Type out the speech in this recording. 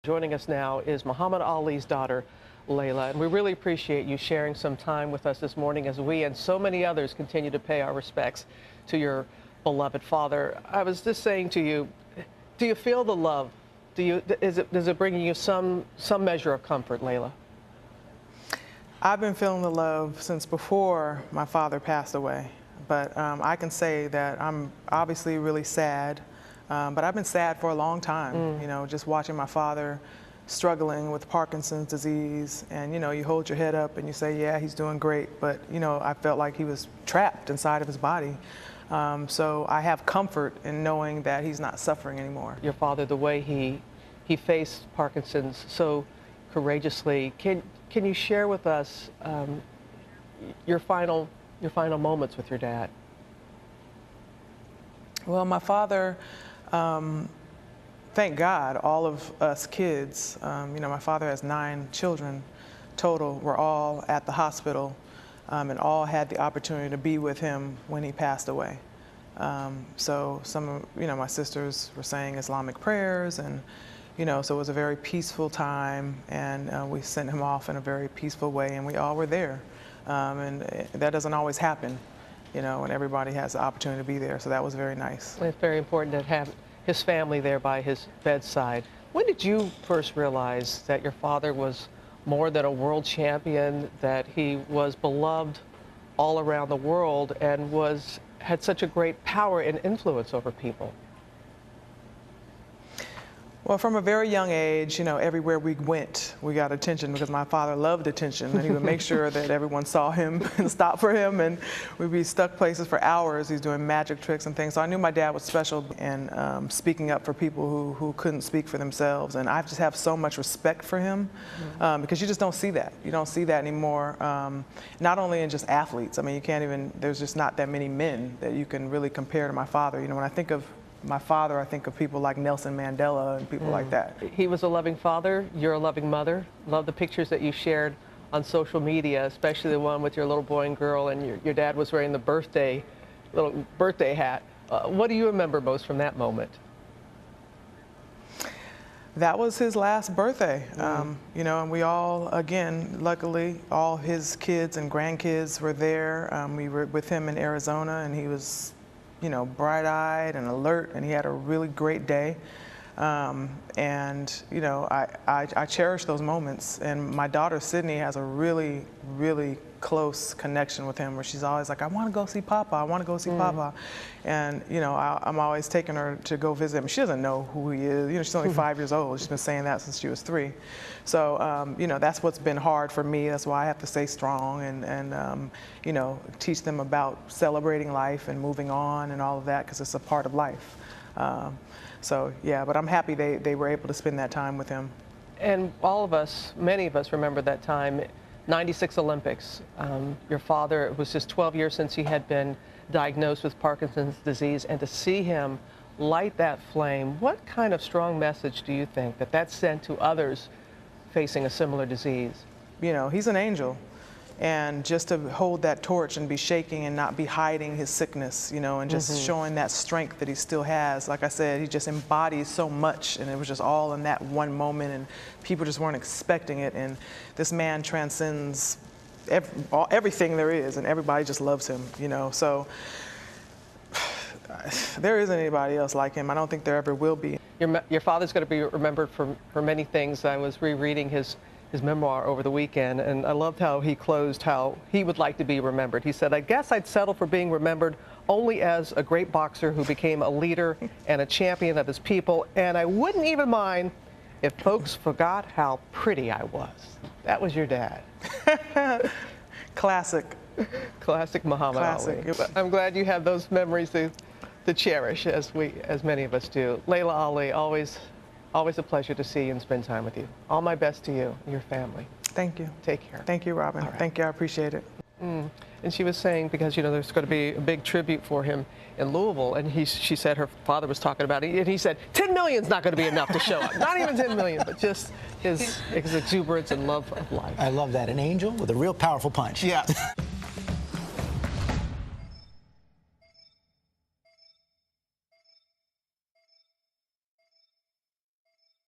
Joining us now is Muhammad Ali's daughter, Layla, and we really appreciate you sharing some time with us this morning as we and so many others continue to pay our respects to your beloved father. I was just saying to you, do you feel the love? Does it bring you some measure of comfort, Layla? I've been feeling the love since before my father passed away, but I can say that I'm obviously really sad. But I've been sad for a long time, you know, just watching my father struggling with Parkinson's disease. And, you know, you hold your head up and you say, yeah, he's doing great. But, you know, I felt like he was trapped inside of his body. So I have comfort in knowing that he's not suffering anymore. Your father, the way he faced Parkinson's so courageously, can you share with us your final moments with your dad? Well, my father, thank God, all of us kids, you know, my father has 9 children total, were all at the hospital and all had the opportunity to be with him when he passed away. So some of, you know, my sisters were saying Islamic prayers and, you know, so it was a very peaceful time, and we sent him off in a very peaceful way, and we all were there. And that doesn't always happen, you know, when everybody has the opportunity to be there. So that was very nice. It's very important to have his family there by his bedside. When did you first realize that your father was more than a world champion, that he was beloved all around the world and had such a great power and influence over people? Well, from a very young age, you know, everywhere we went, we got attention because my father loved attention, and he would make sure that everyone saw him and stopped for him, and we'd be stuck places for hours. He's doing magic tricks and things. So I knew my dad was special and speaking up for people who couldn't speak for themselves. And I just have so much respect for him because you just don't see that. You don't see that anymore, not only in just athletes. I mean, you can't even, there's just not that many men that you can really compare to my father. You know, when I think of my father, I think of people like Nelson Mandela and people like that. He was a loving father. You're a loving mother. Love the pictures that you shared on social media, especially the one with your little boy and girl, and your dad was wearing the little birthday hat. What do you remember most from that moment? That was his last birthday, you know, and we all, again, luckily, all his kids and grandkids were there. We were with him in Arizona, and he was, you know, bright-eyed and alert, and he had a really great day. And, you know, I cherish those moments. And my daughter, Sydney, has a really, really close connection with him where she's always like, I want to go see Papa, I want to go see Papa. And, you know, I'm always taking her to go visit him. She doesn't know who he is. You know, she's only 5 years old. She's been saying that since she was 3. So, you know, that's what's been hard for me. That's why I have to stay strong and you know, teach them about celebrating life and moving on and all of that, because it's a part of life. So, yeah, but I'm happy they were able to spend that time with him. And all of us, many of us remember that time, 96 Olympics. Your father, it was just 12 years since he had been diagnosed with Parkinson's disease, and to see him light that flame, what kind of strong message do you think that sent to others facing a similar disease? You know, he's an angel. And just to hold that torch and be shaking and not be hiding his sickness, you know, and just showing that strength that he still has. Like I said, he just embodies so much, and it was just all in that one moment, and people just weren't expecting it. And this man transcends everything there is, and everybody just loves him, you know. So there isn't anybody else like him. I don't think there ever will be. Your father's going to be remembered for many things. I was rereading his memoir over the weekend, and I loved how he closed how he would like to be remembered. He said, I guess I'd settle for being remembered only as a great boxer who became a leader and a champion of his people, and I wouldn't even mind if folks forgot how pretty I was. That was your dad. Classic. Classic Muhammad Ali. I'm glad you have those memories to cherish, as many of us do. Layla Ali, always a pleasure to see you and spend time with you. All my best to you and your family. Thank you. Take care. Thank you, Robin. Right. Thank you. I appreciate it. And she was saying, because, you know, there's going to be a big tribute for him in Louisville, and she said her father was talking about it, and he said, 10 million's not going to be enough to show up. Not even 10 million, but just his exuberance and love of life. I love that. An angel with a real powerful punch. Yeah.